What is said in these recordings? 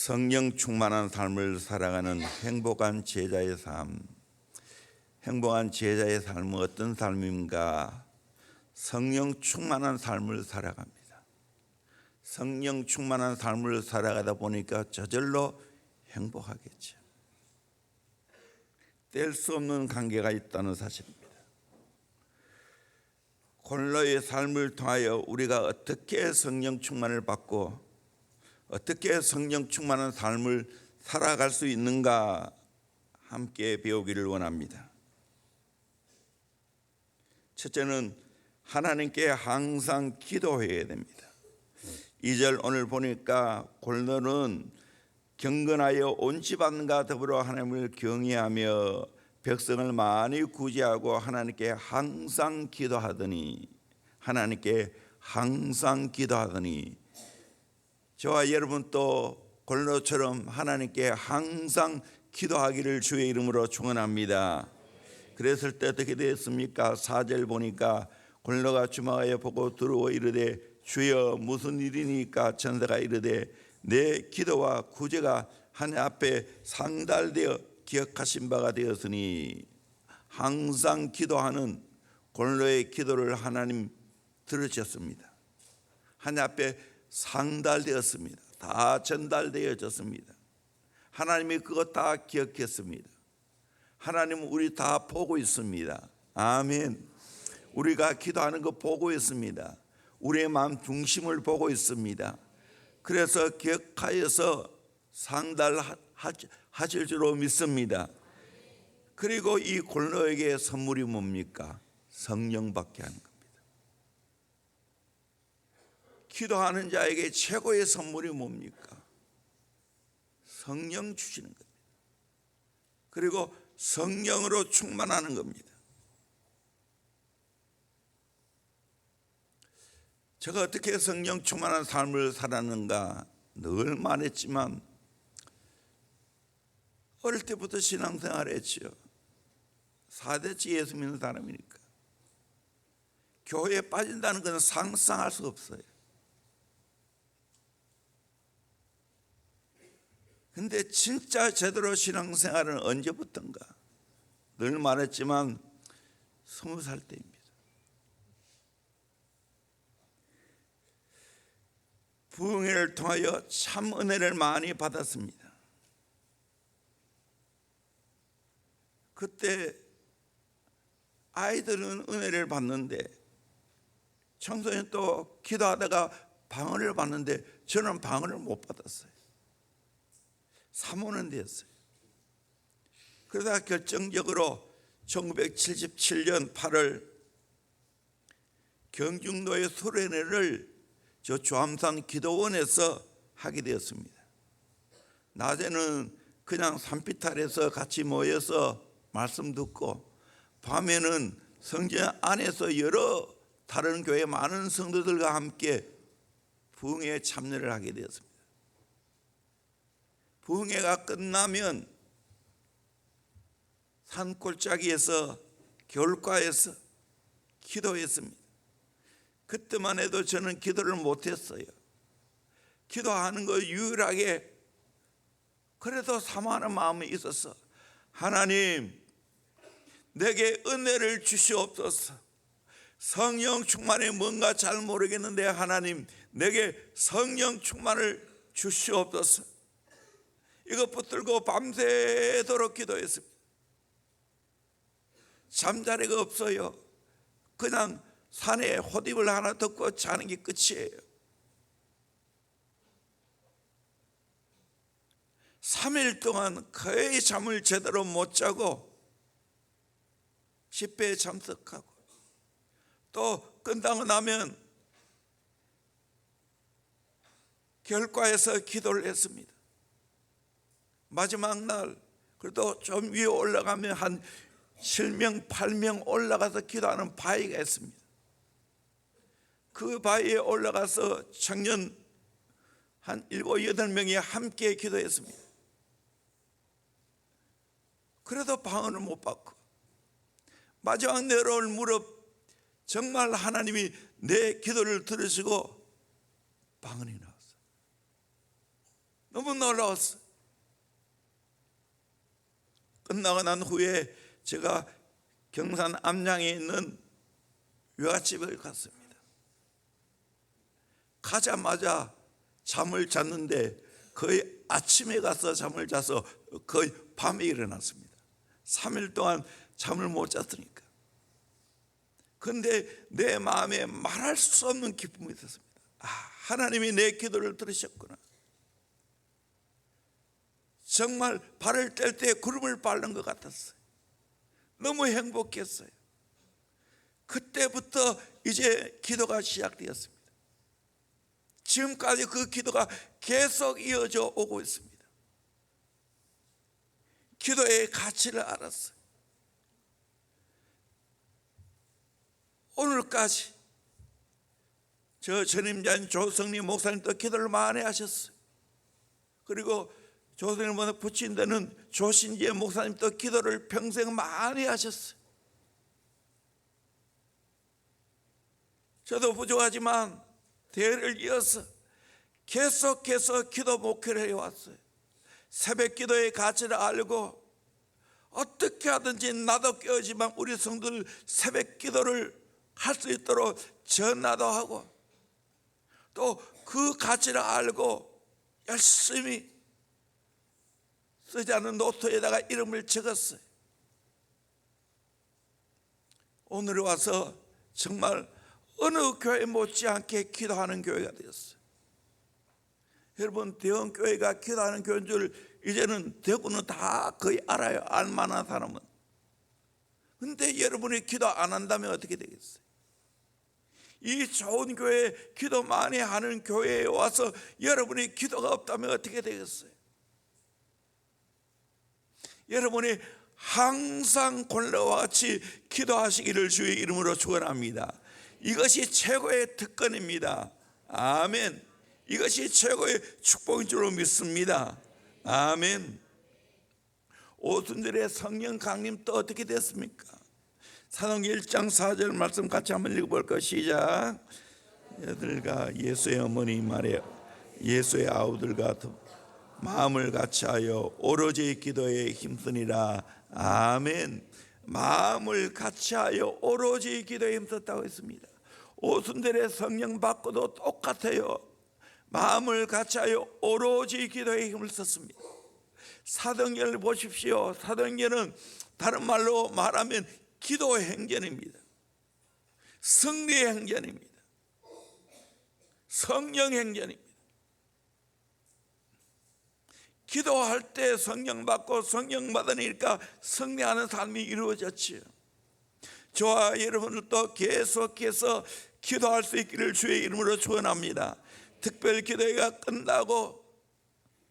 성령 충만한 삶을 살아가는 행복한 제자의 삶. 행복한 제자의 삶은 어떤 삶인가? 성령 충만한 삶을 살아갑니다. 성령 충만한 삶을 살아가다 보니까 저절로 행복하겠죠. 뗄 수 없는 관계가 있다는 사실입니다. 골로의 삶을 통하여 우리가 어떻게 성령 충만을 받고 어떻게 성령 충만한 삶을 살아갈 수 있는가 함께 배우기를 원합니다. 첫째는 하나님께 항상 기도해야 됩니다. 2절 오늘 보니까 골로는 경건하여 온 집안과 더불어 하나님을 경외하며 백성을 많이 구제하고 하나님께 항상 기도하더니 저와 여러분도 골로처럼 하나님께 항상 기도하기를 주의 이름으로 축원합니다. 그랬을 때 어떻게 되었습니까? 4절 보니까 골로가 주막하여 보고 들어오 이르되 주여 무슨 일이니까 천사가 이르되 내 기도와 구제가 하나님 앞에 상달되어 기억하신 바가 되었으니, 항상 기도하는 골로의 기도를 하나님 들으셨습니다. 하나님 앞에 상달되었습니다. 다 전달되어졌습니다. 하나님이 그것 다 기억했습니다. 하나님은 우리 다 보고 있습니다. 아멘. 우리가 기도하는 거 보고 있습니다. 우리의 마음 중심을 보고 있습니다. 그래서 기억하여서 상달하실 줄로 믿습니다. 그리고 이 골로에게 선물이 뭡니까? 성령 받게 하는 겁니다. 기도하는 자에게 최고의 선물이 뭡니까? 성령 주시는 겁니다. 그리고 성령으로 충만하는 겁니다. 제가 어떻게 성령 충만한 삶을 살았는가 늘 말했지만 어릴 때부터 신앙생활을 했죠. 4대째 예수 믿는 사람이니까 교회에 빠진다는 것은 상상할 수 없어요. 근데 진짜 제대로 신앙생활은 언제부턴가? 늘 말했지만 20살 때입니다. 부흥회를 통하여 참 은혜를 많이 받았습니다. 그때 아이들은 은혜를 받는데 청소년 또 기도하다가 방언을 받는데 저는 방언을 못 받았어요. 사모는 되었어요. 그러다 결정적으로 1977년 8월 경중도의 수련회를 저 조암산 기도원에서 하게 되었습니다. 낮에는 그냥 산비탈에서 같이 모여서 말씀 듣고 밤에는 성전 안에서 여러 다른 교회 많은 성도들과 함께 부흥회에 참여를 하게 되었습니다. 부흥회가 끝나면 산골짜기에서 겨울가에서 기도했습니다. 그때만 해도 저는 기도를 못했어요. 기도하는 거 유일하게 그래도 사모하는 마음이 있어서 하나님 내게 은혜를 주시옵소서. 성령 충만이 뭔가 잘 모르겠는데 하나님 내게 성령 충만을 주시옵소서. 이거 붙들고 밤새도록 기도했습니다. 잠자리가 없어요. 그냥 산에 호흡을 하나 듣고 자는 게 끝이에요. 3일 동안 거의 잠을 제대로 못 자고 집회에 참석하고 또 끝나고 나면 결과에서 기도를 했습니다. 마지막 날 그래도 좀 위에 올라가면 한 7명 8명 올라가서 기도하는 바위가 있습니다. 그 바위에 올라가서 청년 한 7, 8명이 함께 기도했습니다. 그래도 방언을 못 받고 마지막 내려올 무렵 정말 하나님이 내 기도를 들으시고 방언이 나왔어요. 너무 놀라웠어요. 끝나고 난 후에 제가 경산 암양에 있는 외갓집을 갔습니다. 가자마자 잠을 잤는데 거의 아침에 가서 잠을 자서 거의 밤에 일어났습니다. 3일 동안 잠을 못 잤으니까. 그런데 내 마음에 말할 수 없는 기쁨이 있었습니다. 하나님이 내 기도를 들으셨구나. 정말 발을 뗄 때 구름을 밟는 것 같았어요. 너무 행복했어요. 그때부터 이제 기도가 시작되었습니다. 지금까지 그 기도가 계속 이어져 오고 있습니다. 기도의 가치를 알았어요. 오늘까지 저 전임자인 조성림 목사님도 기도를 많이 하셨어요. 그리고 조성림을 붙인 데는 조신재 목사님도 기도를 평생 많이 하셨어요. 저도 부족하지만 대를 이어서 계속해서 기도 목회를 해왔어요. 새벽 기도의 가치를 알고 어떻게 하든지 나도 깨우지만 우리 성도들 새벽 기도를 할 수 있도록 전화도 하고 또 그 가치를 알고 열심히 쓰지 않은 노트에다가 이름을 적었어요. 오늘 와서 정말 어느 교회 못지않게 기도하는 교회가 되었어요. 여러분, 대형 교회가 기도하는 교회인 줄 이제는 대구는 다 거의 알아요. 알만한 사람은. 근데 여러분이 기도 안 한다면 어떻게 되겠어요? 이 좋은 교회, 기도 많이 하는 교회에 와서 여러분이 기도가 없다면 어떻게 되겠어요? 여러분이 항상 골로와 같이 기도하시기를 주의 이름으로 축원합니다. 이것이 최고의 특권입니다. 아멘. 이것이 최고의 축복인 줄로 믿습니다. 아멘. 오순절에 성령 강림 또 어떻게 됐습니까? 사도행전 1장 4절 말씀 같이 한번 읽어볼까요? 시작. 여들과 예수의 어머니 말에 예수의 아우들과 마음을 같이하여 오로지 기도에 힘쓰니라. 아멘. 마음을 같이하여 오로지 기도에 힘썼다고 했습니다. 오순절에 성령 받고도 똑같아요. 마음을 같이하여 오로지 기도에 힘을 썼습니다. 사도행전을 보십시오. 사도행전은 다른 말로 말하면 기도 행전입니다. 승리 행전입니다. 성령 행전입니다. 기도할 때 성령 받고 성령 받으니까 승리하는 삶이 이루어졌지요. 저와 여러분들도 계속해서 기도할 수 있기를 주의 이름으로 축원합니다. 특별 기도회가 끝나고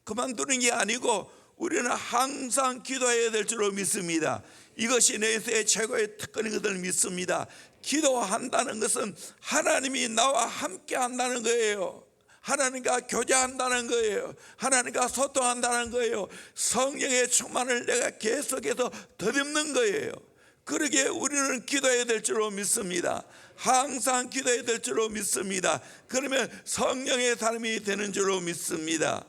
그만두는 게 아니고 우리는 항상 기도해야 될 줄로 믿습니다. 이것이 내 인생의 최고의 특권이거든 믿습니다. 기도한다는 것은 하나님이 나와 함께 한다는 거예요. 하나님과 교제한다는 거예요. 하나님과 소통한다는 거예요. 성령의 충만을 내가 계속해서 덧입는 거예요. 그러기에 우리는 기도해야 될 줄로 믿습니다. 항상 기도해야 될 줄로 믿습니다. 그러면 성령의 삶이 되는 줄로 믿습니다.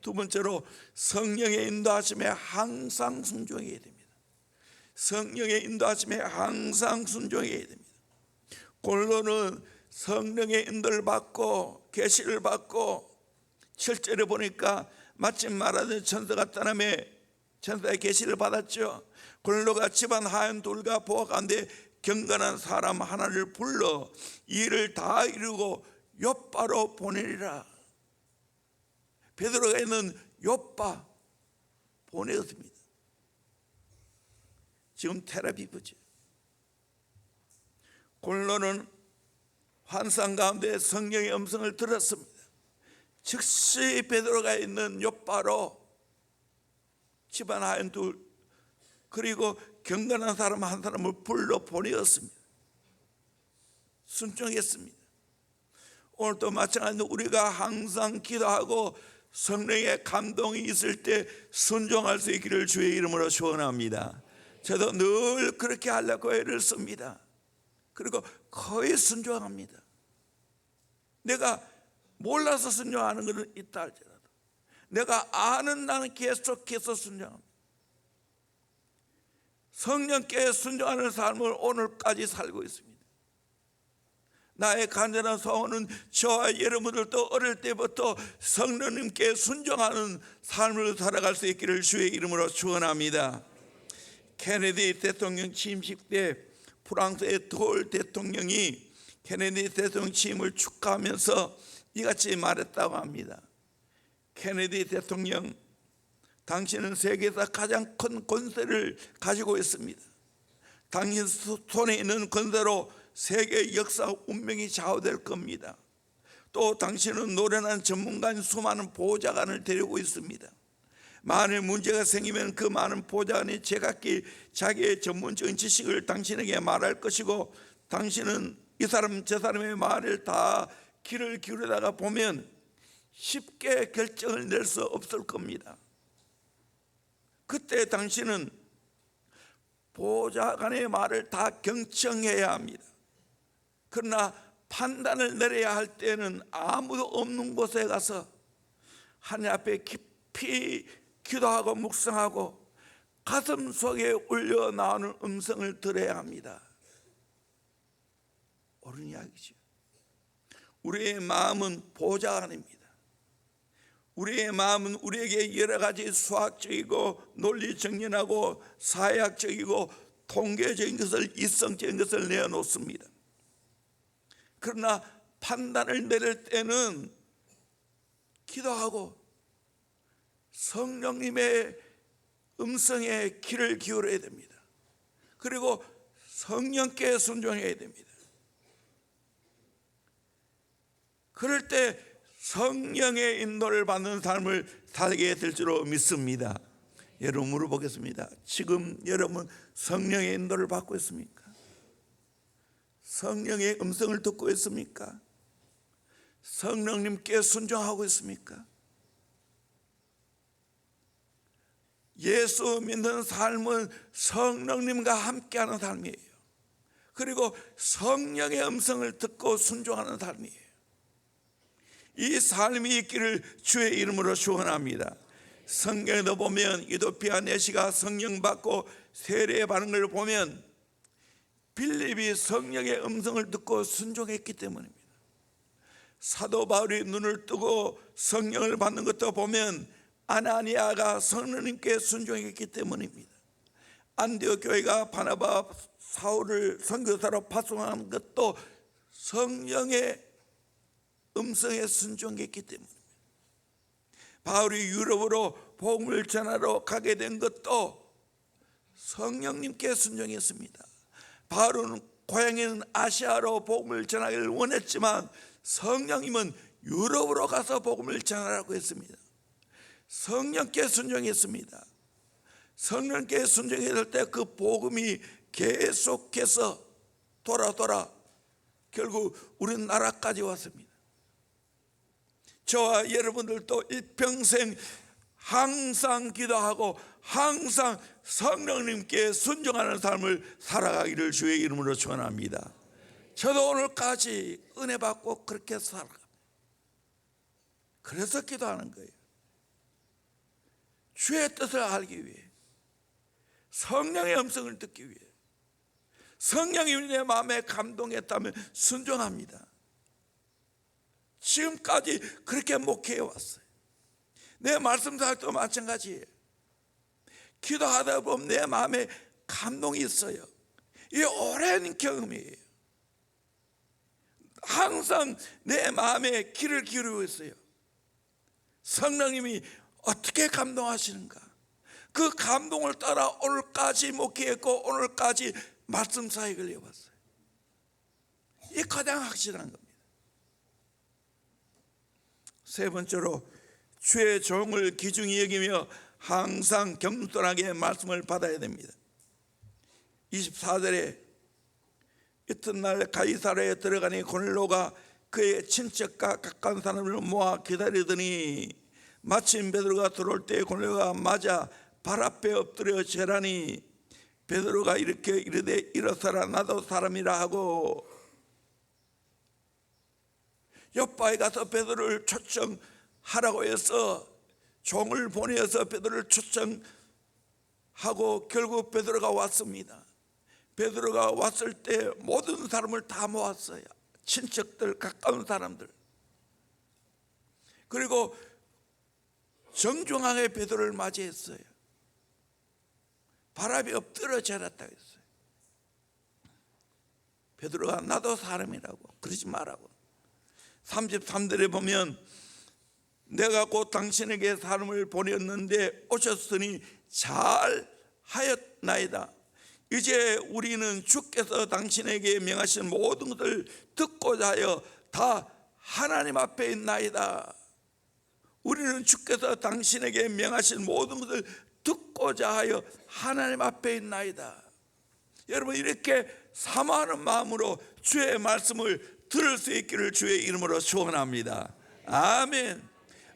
두 번째로 성령의 인도하심에 항상 순종해야 됩니다. 성령의 인도하심에 항상 순종해야 됩니다. 골로는 성령의 인도를 받고 계시를 받고 7절에 보니까 마침 말하던 천사가 떠남에 천사의 계시를 받았죠. 골로가 집안 하얀 돌과 보화 가운데 경건한 사람 하나를 불러 일을 다 이루고 욥바로 보내리라. 베드로가 있는 욥바 보내었습니다. 지금 테라비브죠. 골로는 환상 가운데 성령의 음성을 들었습니다. 즉시 베드로가 있는 욥바로 집안 하얀 둘 그리고 경건한 사람 한 사람을 불러 보내었습니다. 순종했습니다. 오늘도 마찬가지로 우리가 항상 기도하고 성령의 감동이 있을 때 순종할 수 있기를 주의 이름으로 축원합니다. 저도 늘 그렇게 하려고 애를 씁니다. 그리고 거의 순종합니다. 내가 몰라서 순종하는 것은 있다 할지라도 내가 아는 나는 계속해서 순종합니다. 성령께 순종하는 삶을 오늘까지 살고 있습니다. 나의 간절한 소원은 저와 여러분들도 어릴 때부터 성령님께 순종하는 삶을 살아갈 수 있기를 주의 이름으로 축원합니다. 케네디 대통령 취임식 때 프랑스의 덜 대통령이 케네디 대통령 취임을 축하하면서 이같이 말했다고 합니다. 케네디 대통령, 당신은 세계에서 가장 큰 권세를 가지고 있습니다. 당신 손에 있는 권세로 세계 역사 운명이 좌우될 겁니다. 또 당신은 노련한 전문가인 수많은 보좌관을 데리고 있습니다. 만일 문제가 생기면 그 많은 보좌관이 제각기 자기의 전문적인 지식을 당신에게 말할 것이고, 당신은 이 사람 저 사람의 말을 다 귀를 기울이다가 보면 쉽게 결정을 낼 수 없을 겁니다. 그때 당신은 보좌관의 말을 다 경청해야 합니다. 그러나 판단을 내려야 할 때는 아무도 없는 곳에 가서 하나님 앞에 깊이 기도하고 묵상하고 가슴 속에 울려 나오는 음성을 들어야 합니다. 옳은 이야기죠. 우리의 마음은 보좌관입니다. 우리의 마음은 우리에게 여러 가지 수학적이고 논리정연하고 사회학적이고 통계적인 것을, 이성적인 것을 내어놓습니다. 그러나 판단을 내릴 때는 기도하고 성령님의 음성에 귀를 기울여야 됩니다. 그리고 성령께 순종해야 됩니다. 그럴 때 성령의 인도를 받는 삶을 살게 될 줄로 믿습니다. 여러분 물어보겠습니다. 지금 여러분 성령의 인도를 받고 있습니까? 성령의 음성을 듣고 있습니까? 성령님께 순종하고 있습니까? 예수 믿는 삶은 성령님과 함께하는 삶이에요. 그리고 성령의 음성을 듣고 순종하는 삶이에요. 이 삶이 있기를 주의 이름으로 축원합니다. 성경에도 보면 이도피아 내시가 성령 받고 세례받는 걸 보면 빌립이 성령의 음성을 듣고 순종했기 때문입니다. 사도 바울이 눈을 뜨고 성령을 받는 것도 보면 아나니아가 성령님께 순종했기 때문입니다. 안디옥 교회가 바나바 사울을 선교사로 파송한 것도 성령의 음성에 순종했기 때문입니다. 바울이 유럽으로 복음을 전하러 가게 된 것도 성령님께 순종했습니다. 바울은 고향인 아시아로 복음을 전하기를 원했지만 성령님은 유럽으로 가서 복음을 전하라고 했습니다. 성령께 순종했습니다. 성령께 순종했을 때 그 복음이 계속해서 돌아 결국 우리나라까지 왔습니다. 저와 여러분들도 일평생 항상 기도하고 항상 성령님께 순종하는 삶을 살아가기를 주의 이름으로 축원합니다. 저도 오늘까지 은혜 받고 그렇게 살아갑니다. 그래서 기도하는 거예요. 주의 뜻을 알기 위해, 성령의 음성을 듣기 위해. 성령이 내 마음에 감동했다면 순종합니다. 지금까지 그렇게 목회해 왔어요. 내 말씀도 마찬가지예요. 기도하다 보면 내 마음에 감동이 있어요. 이게 오랜 경험이에요. 항상 내 마음에 귀를 기울이고 있어요. 성령님이 어떻게 감동하시는가, 그 감동을 따라 오늘까지 목회했고 오늘까지 말씀 사역을 해왔어요. 이게 가장 확실한 겁니다. 세 번째로 주의 종을 귀중히 여기며 항상 겸손하게 말씀을 받아야 됩니다. 24절에 이튿날 가이사랴에 들어가니 고넬료가 그의 친척과 가까운 사람을 모아 기다리더니 마침 베드로가 들어올 때 고넬료가 맞아 발 앞에 엎드려 절하니 베드로가 이렇게 이르되 일어서라 나도 사람이라 하고 요빠에 가서 베드로를 초청하라고 해서 종을 보내어서 베드로를 초청하고 결국 베드로가 왔습니다. 베드로가 왔을 때 모든 사람을 다 모았어요. 친척들, 가까운 사람들. 그리고 정중하게 베드로를 맞이했어요. 바람이 엎드려 절했다고 했어요. 베드로가 나도 사람이라고 그러지 말라고. 33절에 보면 내가 곧 당신에게 사람을 보냈는데 오셨으니 잘 하였나이다. 이제 우리는 주께서 당신에게 명하신 모든 것을 듣고자 하여 다 하나님 앞에 있나이다. 우리는 주께서 당신에게 명하신 모든 것을 듣고자 하여 하나님 앞에 있나이다. 여러분, 이렇게 사모하는 마음으로 주의 말씀을 들을 수 있기를 주의 이름으로 축원합니다. 아멘.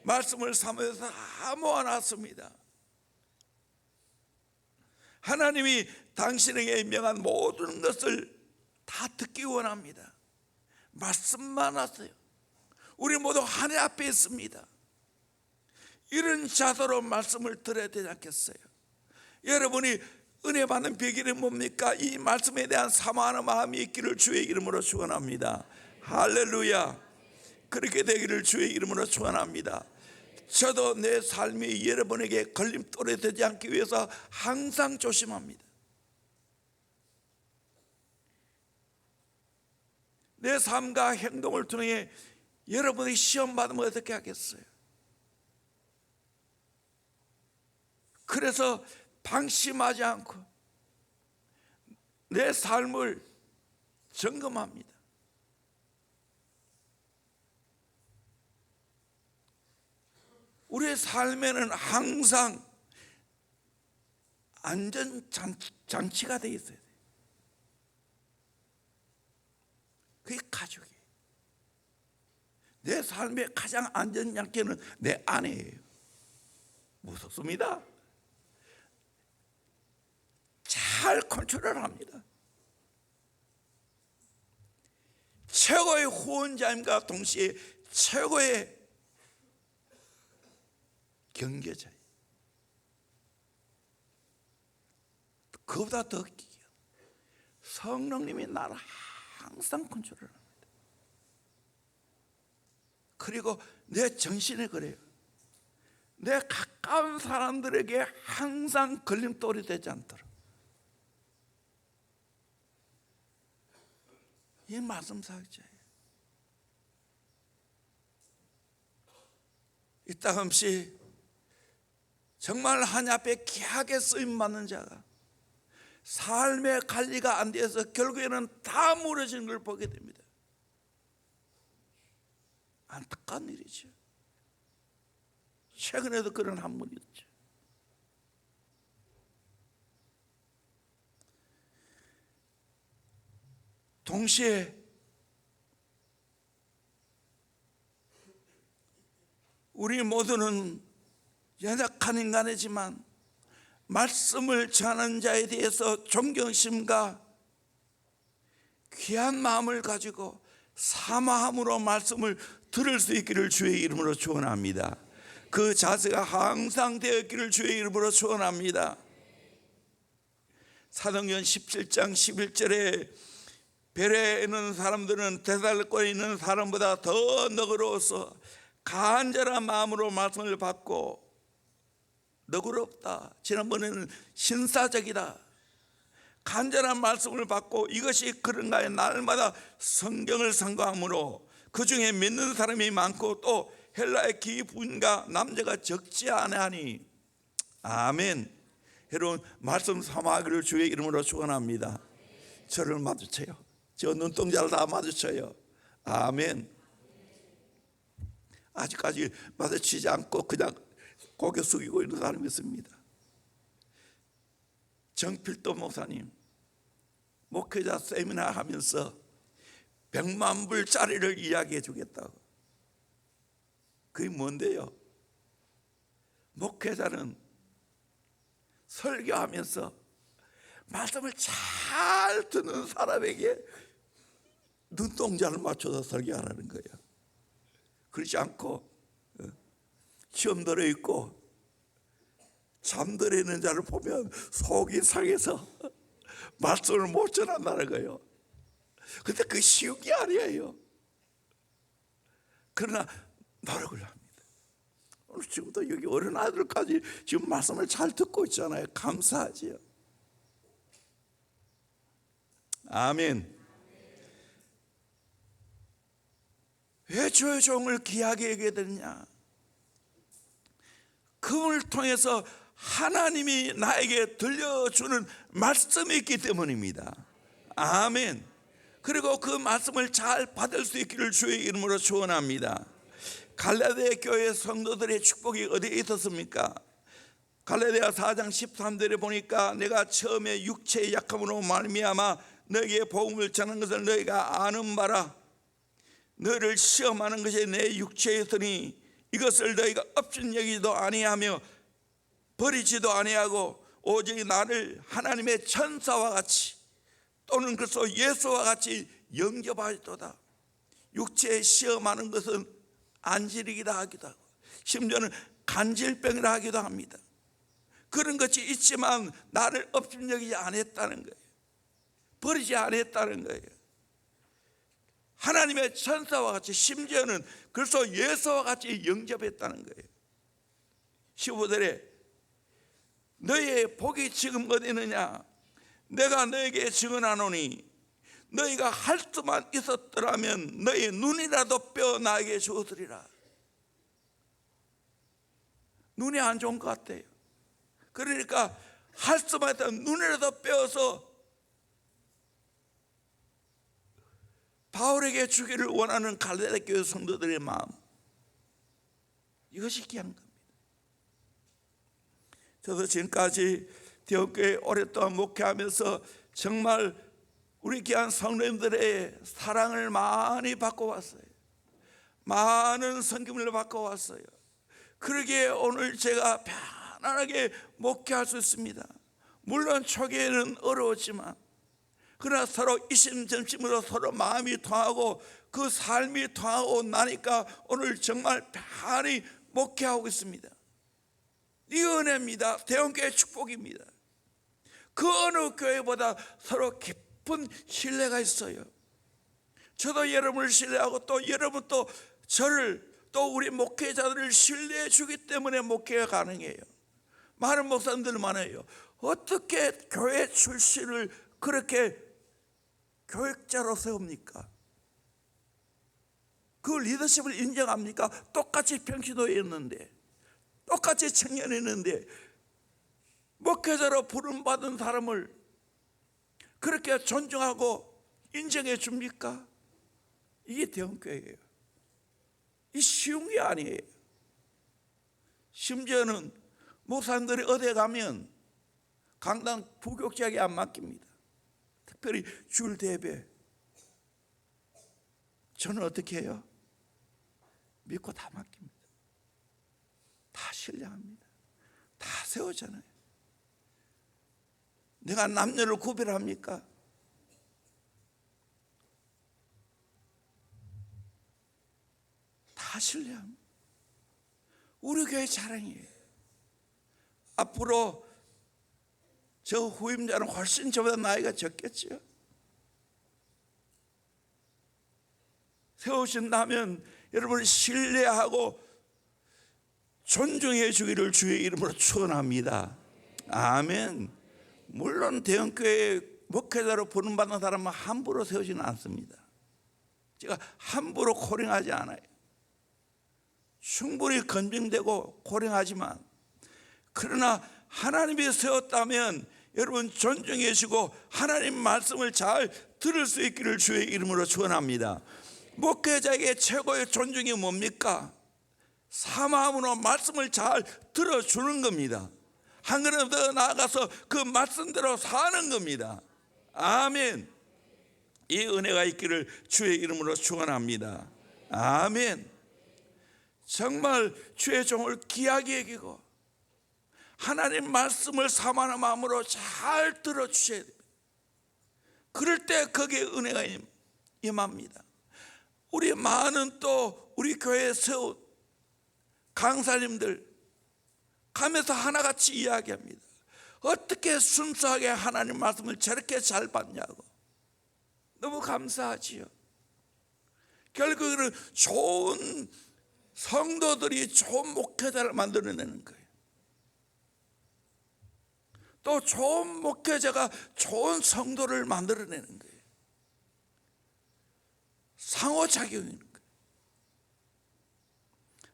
말씀을 사모해서 다 모아놨습니다. 하나님이 당신에게 명한 모든 것을 다 듣기 원합니다. 말씀만 하세요. 우리 모두 하나님 앞에 있습니다. 이런 자세로 말씀을 들어야 되지 않겠어요? 여러분이 은혜 받는 비결이 뭡니까? 이 말씀에 대한 사모하는 마음이 있기를 주의 이름으로 축원합니다. 할렐루야. 그렇게 되기를 주의 이름으로 축원합니다. 저도 내 삶이 여러분에게 걸림돌이 되지 않기 위해서 항상 조심합니다. 내 삶과 행동을 통해 여러분이 시험 받으면 어떻게 하겠어요? 그래서 방심하지 않고 내 삶을 점검합니다. 우리의 삶에는 항상 안전장치가 되어 있어야 돼요. 그게 가족이에요. 내 삶의 가장 안전장치는 내 아내예요. 무섭습니다. 잘 컨트롤 합니다. 최고의 후원자임과 동시에 최고의 경계자예요. 그보다 더 성령님이 나를 항상 컨트롤합니다. 그리고 내 정신에 그래요. 내 가까운 사람들에게 항상 걸림돌이 되지 않도록 이 말씀 사역자예요. 이따금씩 정말 하나님 앞에 귀하게 쓰임 받는 자가 삶의 관리가 안 돼서 결국에는 다 무너지는 걸 보게 됩니다. 안타까운 일이죠. 최근에도 그런 한 분이 있죠. 동시에 우리 모두는 연약한 인간이지만 말씀을 전하는 자에 대해서 존경심과 귀한 마음을 가지고 사모함으로 말씀을 들을 수 있기를 주의 이름으로 축원합니다. 그 자세가 항상 되었기를 주의 이름으로 축원합니다. 사도행전 17장 11절에 베레에 있는 사람들은 데살로니가에 있는 사람보다 더 너그러워서 간절한 마음으로 말씀을 받고, 너그럽다, 지난번에는 신사적이다, 간절한 말씀을 받고 이것이 그런가에 날마다 성경을 상고함으로 그 중에 믿는 사람이 많고 또 헬라의 기부인과 남자가 적지 아니하니. 아멘. 여러분, 말씀 사모하기를 주의 이름으로 축원합니다. 저를 마주쳐요. 저 눈동자를 다 마주쳐요. 아멘. 아직까지 마주치지 않고 그냥 고개 숙이고 있는 사람이 있습니다. 정필도 목사님, 목회자 세미나 하면서 100만 불짜리를 이야기해 주겠다고. 그게 뭔데요? 목회자는 설교하면서 말씀을 잘 듣는 사람에게 눈동자를 맞춰서 설교하라는 거예요. 그렇지 않고 시험 들어있고 잠들어 있는 자를 보면 속이 상해서 말씀을 못 전한다는 거예요. 근데 그 쉬운 게 아니에요. 그러나 노력을 합니다. 오늘 지금도 여기 어린 아이들까지 지금 말씀을 잘 듣고 있잖아요. 감사하지요. 아멘. 왜 주의 종을 귀하게 여겨야 되느냐? 그분을 통해서 하나님이 나에게 들려주는 말씀이 있기 때문입니다. 아멘. 그리고 그 말씀을 잘 받을 수 있기를 주의 이름으로 축원합니다. 갈라디아 교회 성도들의 축복이 어디에 있었습니까? 갈라디아 4장 13절에 보니까 내가 처음에 육체의 약함으로 말미암아 너에게 복음을 전한 것을 너희가 아는 바라. 너를 시험하는 것이 내 육체였으니 이것을 너희가 업신여기지도 아니하며 버리지도 아니하고 오직 나를 하나님의 천사와 같이 또는 그리스도 예수와 같이 영접하였도다. 육체에 시험하는 것은 안질이기도 하기도 하고 심지어는 간질병이라 하기도 합니다. 그런 것이 있지만 나를 업신여기지 않았다는 거예요. 버리지 않았다는 거예요. 하나님의 천사와 같이 심지어는 그리스도 예수와 같이 영접했다는 거예요. 15절에 너희의 복이 지금 어디 있느냐? 내가 너에게 증언하노니 너희가 할 수만 있었더라면 너희 눈이라도 빼어 나에게 주었으리라. 눈이 안 좋은 것 같아요. 그러니까 할 수만 있다면 눈이라도 빼어서 바울에게 주기를 원하는 갈라디아 교회 성도들의 마음, 이것이 귀한 겁니다. 저도 지금까지 대학교에 오랫동안 목회하면서 정말 우리 귀한 성도님들의 사랑을 많이 받고 왔어요. 많은 섬김을 받고 왔어요. 그러기에 오늘 제가 편안하게 목회할 수 있습니다. 물론 초기에는 어려웠지만 그러나 서로 이심점심으로 서로 마음이 통하고 그 삶이 통하고 나니까 오늘 정말 편히 목회하고 있습니다. 이 은혜입니다. 대원교회 축복입니다. 그 어느 교회보다 서로 깊은 신뢰가 있어요. 저도 여러분을 신뢰하고 또 여러분 또 저를 또 우리 목회자들을 신뢰해 주기 때문에 목회가 가능해요. 많은 목사님들 많아요. 어떻게 교회 출신을 그렇게 교육자로 세웁니까? 그 리더십을 인정합니까? 똑같이 평신도였는데 똑같이 청년이었는데 목회자로 부름받은 사람을 그렇게 존중하고 인정해 줍니까? 이게 대형교회예요. 이 쉬운 게 아니에요. 심지어는 목사님들이 어디에 가면 강당 부교육자에게 안 맡깁니다. 특별히 주일 대배. 저는 어떻게 해요? 믿고 다 맡깁니다. 다 신뢰합니다. 다 세우잖아요. 내가 남녀를 구별합니까? 다 신뢰합니다. 우리 교회 자랑이에요. 앞으로 저 후임자는 훨씬 저보다 나이가 적겠죠. 세우신다면 여러분을 신뢰하고 존중해 주기를 주의 이름으로 축원합니다. 아멘. 물론 대형교회 목회자로 부름받는 사람은 함부로 세우지는 않습니다. 제가 함부로 코링하지 않아요. 충분히 건빙되고 코링하지만 그러나 하나님이 세웠다면 여러분 존중해 주고 하나님 말씀을 잘 들을 수 있기를 주의 이름으로 축원합니다. 목회자에게 최고의 존중이 뭡니까? 사마음으로 말씀을 잘 들어주는 겁니다. 한 걸음 더 나아가서 그 말씀대로 사는 겁니다. 아멘. 이 은혜가 있기를 주의 이름으로 축원합니다. 아멘. 정말 주의 종을 귀하게 여기고 하나님 말씀을 사모하는 마음으로 잘 들어주셔야 됩니다. 그럴 때 거기에 은혜가 임합니다. 우리 많은 또 우리 교회에 세운 강사님들, 가면서 하나같이 이야기합니다. 어떻게 순수하게 하나님 말씀을 저렇게 잘 받냐고. 너무 감사하지요. 결국에는 좋은 성도들이 좋은 목회자를 만들어내는 거예요. 또 좋은 목회자가 좋은 성도를 만들어내는 거예요. 상호작용인 거예요.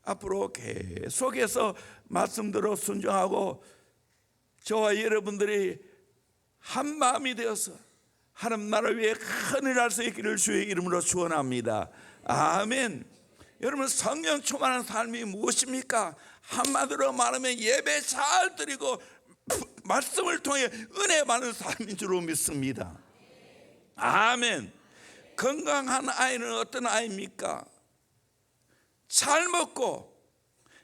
앞으로 계속해서 말씀대로 순종하고 저와 여러분들이 한 마음이 되어서 하나님 나라 위에 큰일 할 수 있기를 주의 이름으로 축원합니다. 아멘. 여러분, 성령 충만한 삶이 무엇입니까? 한마디로 말하면 예배 잘 드리고 말씀을 통해 은혜 받는 삶인 줄로 믿습니다. 아멘. 건강한 아이는 어떤 아이입니까? 잘 먹고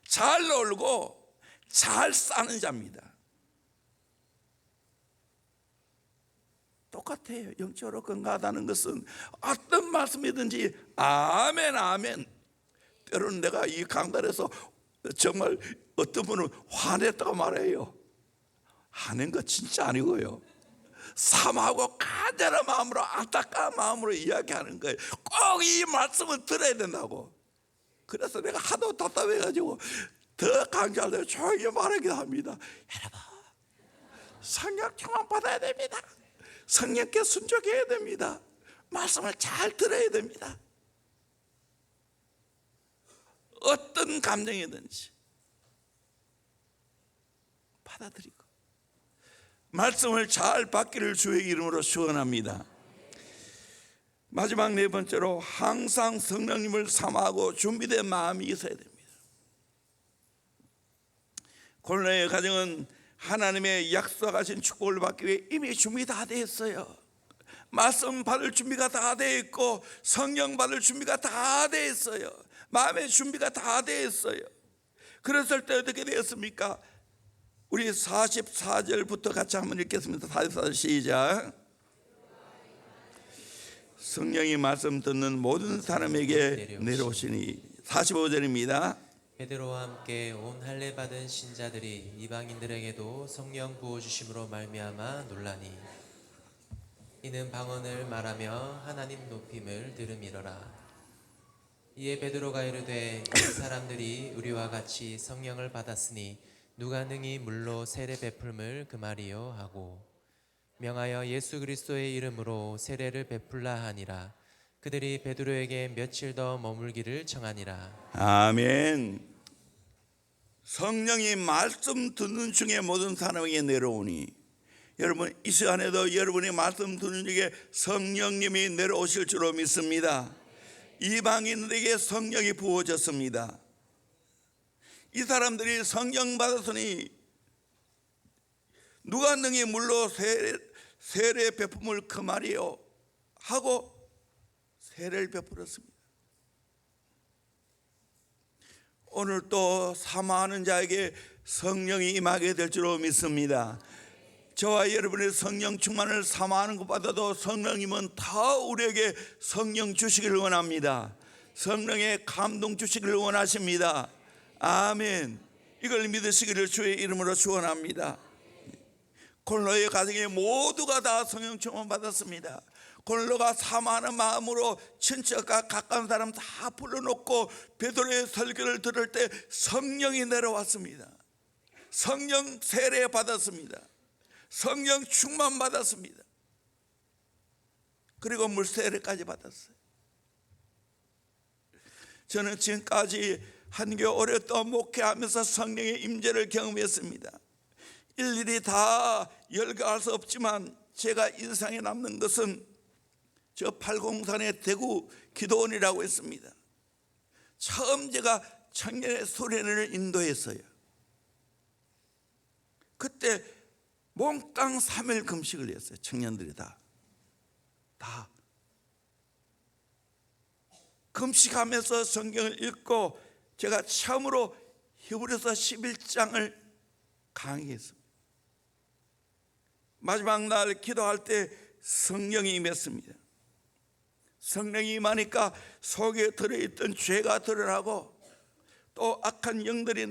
잘 놀고 잘 사는 자입니다. 똑같아요. 영적으로 건강하다는 것은 어떤 말씀이든지 아멘 아멘. 때로는 내가 이 강단에서 정말 어떤 분은 화냈다고 말해요. 화낸 거 진짜 아니고요, 사모하고 간절한 마음으로 안타까운 마음으로 이야기하는 거예요. 꼭 이 말씀은 들어야 된다고. 그래서 내가 하도 답답해가지고 더 강조하려고 조용히 말하기도 합니다. 여러분, 성령 충만 받아야 됩니다. 성령께 순종해야 됩니다. 말씀을 잘 들어야 됩니다. 어떤 감정이든지 받아들이고 말씀을 잘 받기를 주의 이름으로 축원합니다. 마지막 네 번째로 항상 성령님을 사모하고 준비된 마음이 있어야 됩니다. 고린도의 가정은 하나님의 약속하신 축복을 받기 위해 이미 준비 다 되어 있어요. 말씀 받을 준비가 다 되어 있고 성령 받을 준비가 다 되어 있어요. 마음의 준비가 다 되어 있어요. 그랬을 때 어떻게 되었습니까? 우리 44절부터 같이 한번 읽겠습니다. 44절 시작. 성령이 말씀 듣는 모든 사람에게 내려오시니. 45절입니다. 베드로와 함께 온 할례 받은 신자들이 이방인들에게도 성령 부어 주심으로 말미암아 놀라니 이는 방언을 말하며 하나님 높임을 들음이로라. 이에 베드로가 이르되 이 사람들이 우리와 같이 성령을 받았으니 누가 능히 물로 세례 베풀음을 금하리요 하고 명하여 예수 그리스도의 이름으로 세례를 베풀라 하니라. 그들이 베드로에게 며칠 더 머물기를 청하니라. 아멘. 성령이 말씀 듣는 중에 모든 사람에게 내려오니, 여러분 이 시간에도 여러분이 말씀 듣는 중에 성령님이 내려오실 줄로 믿습니다. 이방인들에게 성령이 부어졌습니다. 이 사람들이 성령 받았으니 누가 능히 물로 세례 베품을 금하리요 하고 세례를 베풀었습니다. 오늘 또 사모하는 자에게 성령이 임하게 될 줄로 믿습니다. 저와 여러분의 성령 충만을 사모하는 것보다도 성령님은 더 우리에게 성령 주시기를 원합니다. 성령의 감동 주시기를 원하십니다. 아멘. 이걸 믿으시기를 주의 이름으로 축원합니다. 고린도의 가정에 모두가 다 성령 충만 받았습니다. 고린도가 사모하는 마음으로 친척과 가까운 사람 다 불러놓고 베드로의 설교를 들을 때 성령이 내려왔습니다. 성령 세례 받았습니다. 성령 충만 받았습니다. 그리고 물세례까지 받았어요. 저는 지금까지 한교 오랫동안 목회하면서 성령의 임재를 경험했습니다. 일일이 다 열거할 수 없지만 제가 인상에 남는 것은 저 팔공산의 대구 기도원이라고 했습니다. 처음 제가 청년의 수련회를 인도했어요. 그때 몽땅 3일 금식을 했어요. 청년들이 다 금식하면서 성경을 읽고 제가 처음으로 히브리서 11장을 강의했습니다. 마지막 날 기도할 때 성령이 임했습니다. 성령이 임하니까 속에 들어있던 죄가 드러나고 또 악한 영들이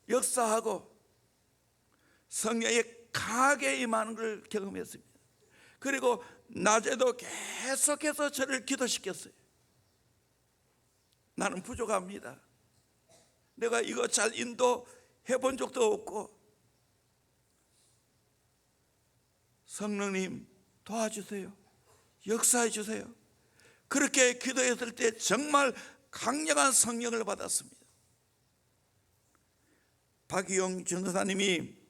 역사하고 성령이 강하게 임하는 걸 경험했습니다. 그리고 낮에도 계속해서 저를 기도시켰어요. 나는 부족합니다. 내가 이거 잘 인도해 본 적도 없고, 성령님 도와주세요, 역사해 주세요. 그렇게 기도했을 때 정말 강력한 성령을 받았습니다. 박희용 전도사님이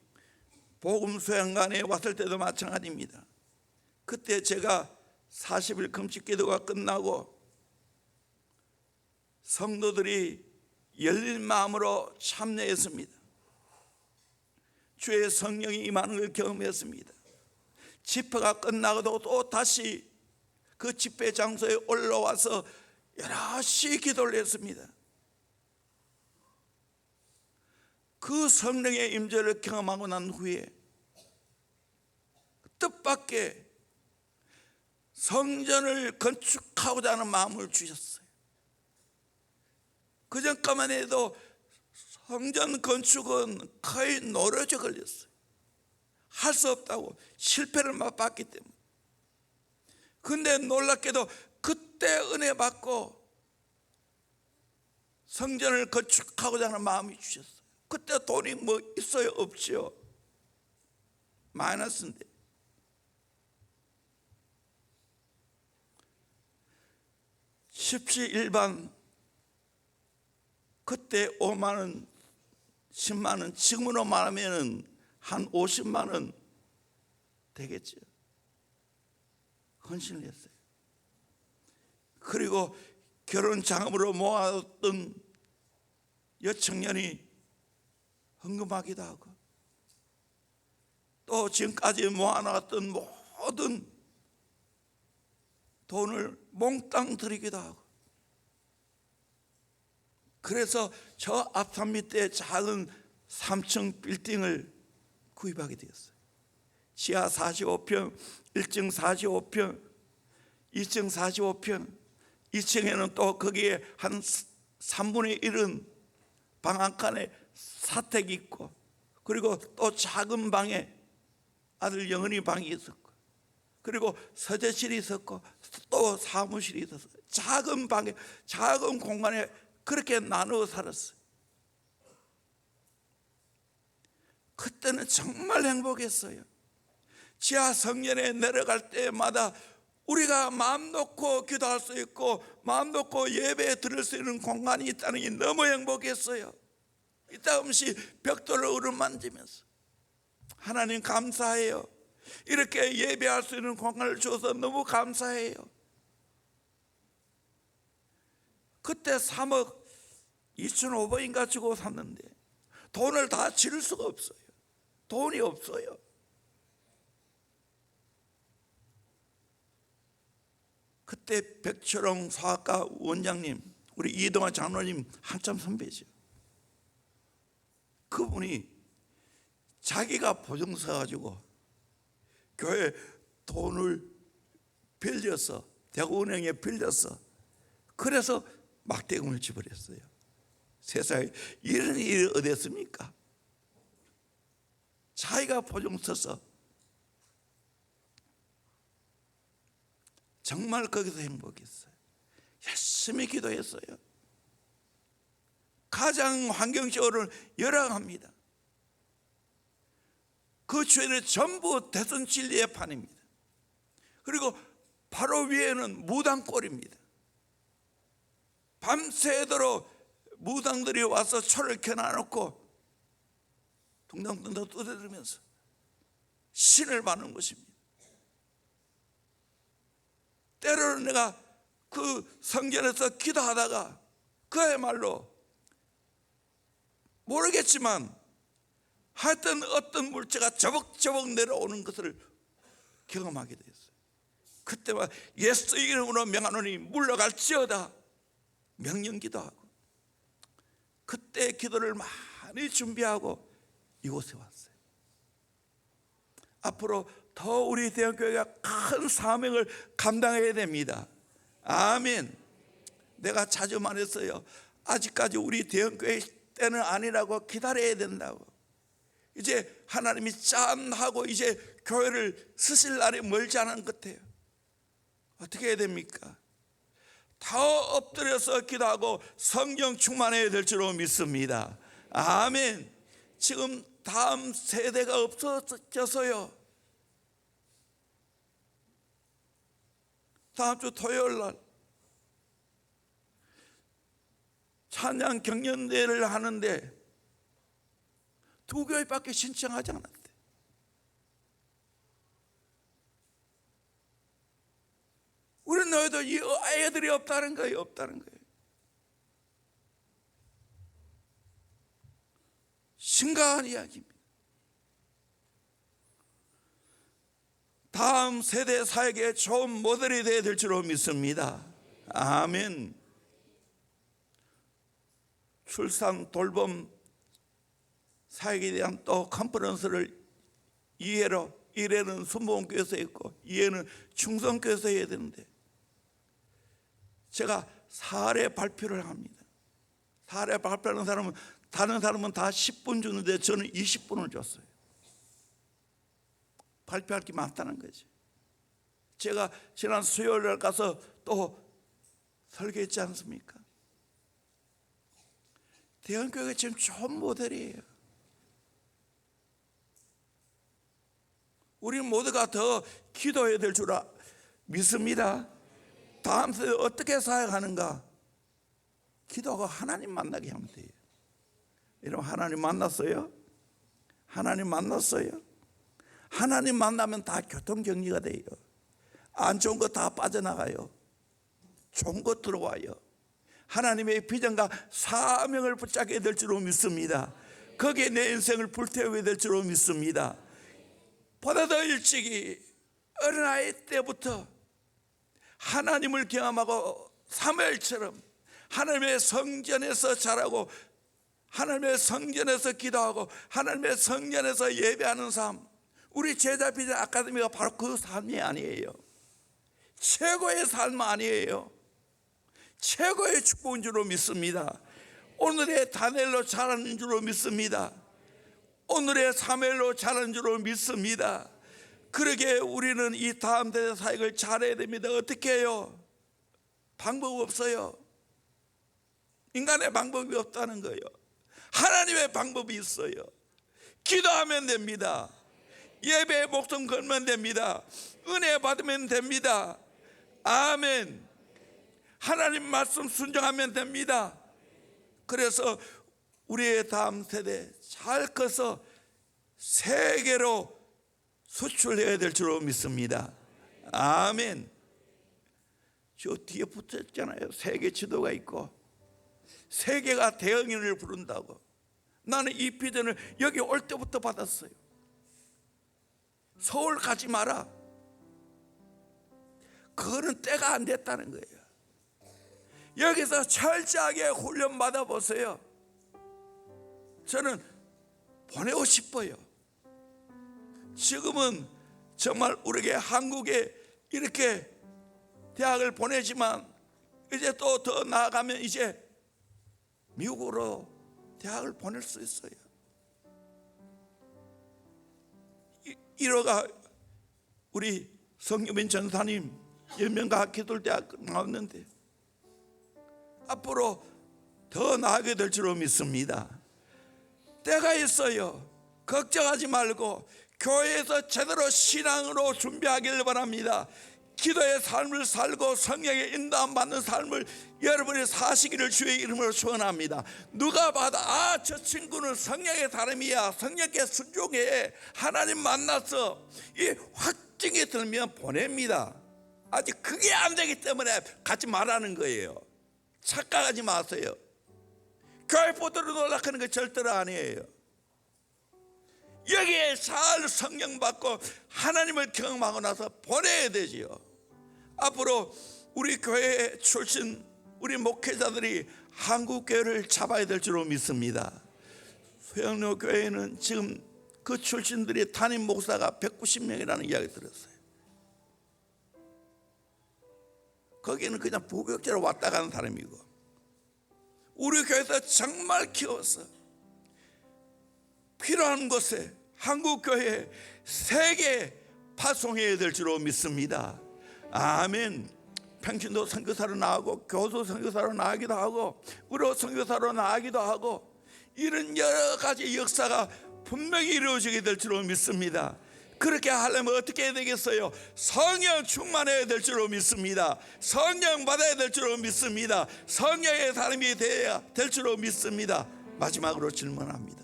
복음 수양관에 왔을 때도 마찬가지입니다. 그때 제가 40일 금식 기도가 끝나고 성도들이 열린 마음으로 참여했습니다. 주의 성령이 임하는 걸 경험했습니다. 집회가 끝나고도 또 다시 그 집회 장소에 올라와서 여럿이 기도를 했습니다. 그 성령의 임재를 경험하고 난 후에 뜻밖의 성전을 건축하고자 하는 마음을 주셨어요. 그전까만 해도 성전 건축은 거의 노려져 걸렸어요. 할 수 없다고 실패를 맛봤기 때문에. 근데 놀랍게도 그때 은혜 받고 성전을 건축하고자 하는 마음이 주셨어요. 그때 돈이 뭐 있어요? 없지요? 마이너스인데. 십시일반 그때 5만 원, 10만 원, 지금으로 말하면 한 50만 원 되겠죠. 헌신을 했어요. 그리고 결혼 자금으로 모아뒀던 여청년이 헌금하기도 하고, 또 지금까지 모아놨던 모든 돈을 몽땅 드리기도 하고, 그래서 저 앞산 밑에 작은 3층 빌딩을 구입하게 되었어요. 지하 45평, 1층 45평, 2층 45평, 2층에는 또 거기에 한 3분의 1은 방 한 칸에 사택이 있고, 그리고 또 작은 방에 아들 영은이 방이 있었고, 그리고 서재실이 있었고, 또 사무실이 있었어요. 작은 방에, 작은 공간에 그렇게 나누어 살았어요. 그때는 정말 행복했어요. 지하 성전에 내려갈 때마다 우리가 마음 놓고 기도할 수 있고 마음 놓고 예배 드릴 수 있는 공간이 있다는 게 너무 행복했어요. 이따금씩 벽돌을 어루만지면서 하나님 감사해요. 이렇게 예배할 수 있는 공간을 주셔서 너무 감사해요. 그때 3억 2,500인가 주고 샀는데 돈을 다 지를 수가 없어요. 돈이 없어요. 그때 백철홍 사학과 원장님, 우리 이동환 장로님 한참 선배죠. 그분이 자기가 보증서 가지고 교회 돈을 빌려서, 대구은행에 빌려서, 그래서 막대금을 지불했어요. 세상에 이런 일이 어디 있습니까? 자기가 보증 서서 정말 거기서 행복했어요. 열심히 기도했어요. 가장 환경적으로 열악합니다. 그 주에는 전부 대선 진리의 판입니다. 그리고 바로 위에는 무당골입니다. 밤새도록 무당들이 와서 초를 켜놔놓고 둥당둥당 떠들면서 신을 받는 것입니다. 때로는 내가 그 성전에서 기도하다가 그야말로 모르겠지만 하여튼 어떤 물체가 저벅저벅 내려오는 것을 경험하게 되었어요. 그때만 예수 이름으로 명하노니 물러갈지어다 명령기도하고, 그때 기도를 많이 준비하고 이곳에 왔어요. 앞으로 더 우리 대형교회가 큰 사명을 감당해야 됩니다. 아멘. 내가 자주 말했어요. 아직까지 우리 대형교회 때는 아니라고 기다려야 된다고. 이제 하나님이 짠하고 이제 교회를 쓰실 날이 멀지 않은 것 같아요. 어떻게 해야 됩니까? 다 엎드려서 기도하고 성령 충만해야 될 줄로 믿습니다. 아멘. 지금 다음 세대가 없어져서요. 다음 주 토요일 날 찬양 경연대회를 하는데 2교회밖에 신청하지 않았대. 우리 너희도 이 아이들이 없다는 거예요. 없다는 거예요. 심각한 이야기입니다. 다음 세대 사역에 좋은 모델이 되어야 될 줄로 믿습니다. 아멘. 출산 돌봄 사역에 대한 또 컨퍼런스를 1회는 순복음교회에서 했고 2회는 충성교회에서 해야 되는데 제가 4회 발표를 합니다. 4회 발표하는 사람은 다른 사람은 다 10분 주는데 저는 20분을 줬어요. 발표할 게 많다는 거지. 제가 지난 수요일에 가서 또 설교했지 않습니까? 대형교회가 지금 좋은 모델이에요. 우리 모두가 더 기도해야 될 줄 믿습니다. 다음 세대 어떻게 사역하는가? 기도하고 하나님 만나게 하면 돼요. 여러분 하나님 만났어요? 하나님 만났어요? 하나님 만나면 다 교통정리가 돼요. 안 좋은 거 다 빠져나가요. 좋은 거 들어와요. 하나님의 비전과 사명을 붙잡게 될 줄로 믿습니다. 거기에 내 인생을 불태우게 될 줄로 믿습니다. 보다 더 일찍이 어린아이 때부터 하나님을 경험하고 사무엘처럼 하나님의 성전에서 자라고 하나님의 성전에서 기도하고 하나님의 성전에서 예배하는 삶, 우리 제자 비전 아카데미가 바로 그 삶이 아니에요. 최고의 삶 아니에요. 최고의 축복인 줄로 믿습니다. 오늘의 다니엘로 자라는 줄로 믿습니다. 오늘의 사무엘로 자라는 줄로 믿습니다. 그러게 우리는 이 다음 세대 사역을 잘해야 됩니다. 어떻게 해요? 방법 없어요. 인간의 방법이 없다는 거예요. 하나님의 방법이 있어요. 기도하면 됩니다. 예배에 목숨 걸면 됩니다. 은혜 받으면 됩니다. 아멘. 하나님 말씀 순종하면 됩니다. 그래서 우리의 다음 세대 잘 커서 세계로 수출해야 될 줄로 믿습니다. 아멘. 저 뒤에 붙었잖아요. 세계 지도가 있고 세계가 대응인을 부른다고. 나는 이 비전을 여기 올 때부터 받았어요. 서울 가지 마라. 그거는 때가 안 됐다는 거예요. 여기서 철저하게 훈련 받아보세요. 저는 보내고 싶어요. 지금은 정말 우리에게 한국에 이렇게 대학을 보내지만 이제 또 더 나아가면 이제 미국으로 대학을 보낼 수 있어요. 1호가 우리 성유민 전사님 연명과 기술대학 나왔는데 앞으로 더 나아가게 될 줄로 믿습니다. 때가 있어요. 걱정하지 말고 교회에서 제대로 신앙으로 준비하길 바랍니다. 기도의 삶을 살고 성령의 인도함 받는 삶을 여러분이 사시기를 주의 이름으로 축원합니다. 누가 봐도 저 친구는 성령의 사람이야, 성령께 순종해, 하나님 만나서 이 확증이 들면 보냅니다. 아직 그게 안 되기 때문에 가지 말라는 거예요. 착각하지 마세요. 교회 보도로 놀락하는 거 절대로 아니에요. 여기에 잘 성령 받고 하나님을 경험하고 나서 보내야 되지요. 앞으로 우리 교회 출신 우리 목회자들이 한국 교회를 잡아야 될 줄로 믿습니다. 소영로 교회는 지금 그 출신들이 담임 목사가 190명이라는 이야기 들었어요. 거기는 그냥 부교육자로 왔다 가는 사람이고, 우리 교회에서 정말 키웠어. 필요한 곳에 한국교회 세계 파송해야 될 줄로 믿습니다. 아멘. 평신도 선교사로 나가고 교수 선교사로 나가기도 하고 의료 선교사로 나가기도 하고 이런 여러 가지 역사가 분명히 이루어지게 될 줄로 믿습니다. 그렇게 하려면 어떻게 해야 되겠어요? 성령 충만해야 될 줄로 믿습니다. 성령 받아야 될 줄로 믿습니다. 성령의 사람이 되어야 될 줄로 믿습니다. 마지막으로 질문합니다.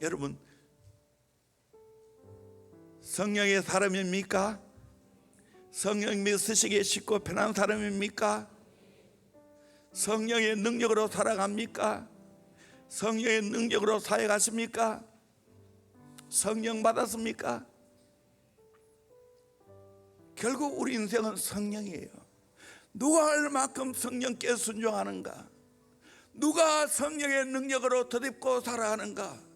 여러분, 성령의 사람입니까? 성령 믿으시기에 쉽고 편한 사람입니까? 성령의 능력으로 살아갑니까? 성령의 능력으로 사역하십니까? 성령 받았습니까? 결국 우리 인생은 성령이에요. 누가 얼마큼 성령께 순종하는가? 누가 성령의 능력으로 덧입고 살아가는가?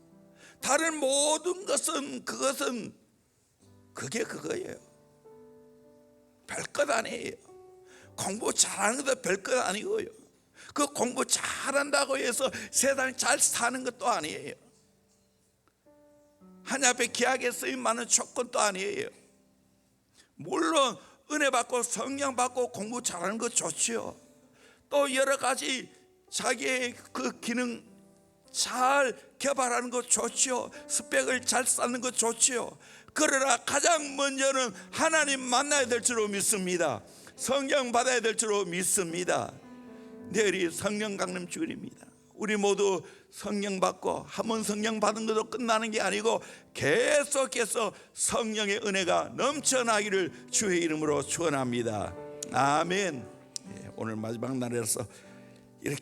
다른 모든 것은 그게 그거예요. 별것 아니에요. 공부 잘하는 것도 별것 아니고요. 그 공부 잘한다고 해서 세상 잘 사는 것도 아니에요. 하나님 앞에 귀하게 쓰임 많은 조건도 아니에요. 물론 은혜 받고 성령 받고 공부 잘하는 것 좋지요. 또 여러 가지 자기의 그 기능 잘 개발하는 것 좋지요. 스펙을 잘 쌓는 것 좋지요. 그러나 가장 먼저는 하나님 만나야 될 줄로 믿습니다. 성령 받아야 될 줄로 믿습니다. 내일이 성령 강림 주일입니다. 우리 모두 성령 받고 한번 성령 받은 것도 끝나는 게 아니고 계속해서 성령의 은혜가 넘쳐나기를 주의 이름으로 축원합니다. 아멘. 오늘 마지막 날에서 이렇게